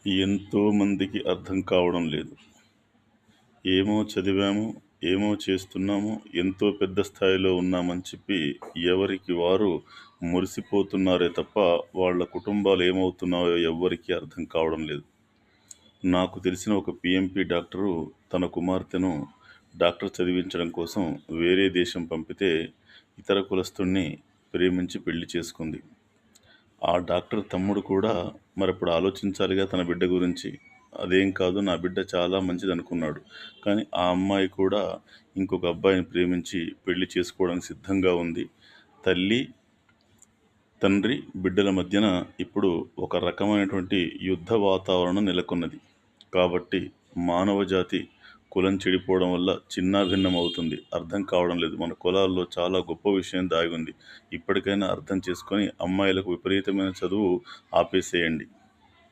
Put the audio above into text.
ఎంతోమందికి అర్థం కావడం లేదు. ఏమో చదివాము, ఏమో చేస్తున్నాము, ఎంతో పెద్ద స్థాయిలో ఉన్నామని చెప్పి ఎవరికి వారు మురిసిపోతున్నారే తప్ప వాళ్ళ కుటుంబాలు ఏమవుతున్నాయో ఎవ్వరికీ అర్థం కావడం లేదు. నాకు తెలిసిన ఒక పీఎంపీ డాక్టరు తన కుమార్తెను డాక్టర్ చదివించడం కోసం వేరే దేశం పంపితే ఇతర కులస్తుడిని ప్రేమించి పెళ్లి చేసుకుంది. ఆ డాక్టర్ తమ్ముడు కూడా మరప్పుడు ఆలోచించాలిగా తన బిడ్డ గురించి. అదేం కాదు నా బిడ్డ చాలా మంచిదనుకున్నాడు. కానీ ఆ అమ్మాయి కూడా ఇంకొక అబ్బాయిని ప్రేమించి పెళ్లి చేసుకోవడానికి సిద్ధంగా ఉంది. తల్లి, తండ్రి, బిడ్డల మధ్యన ఇప్పుడు ఒక రకమైనటువంటి యుద్ధ వాతావరణం నెలకొన్నది. కాబట్టి మానవజాతి కులం చెడిపోవడం వల్ల చిన్నాభిన్నం అవుతుంది. అర్థం కావడం లేదు. మన కులాల్లో చాలా గొప్ప విషయం దాగి ఉంది. ఇప్పటికైనా అర్థం చేసుకొని అమ్మాయిలకు విపరీతమైన చదువు ఆపేసేయండి.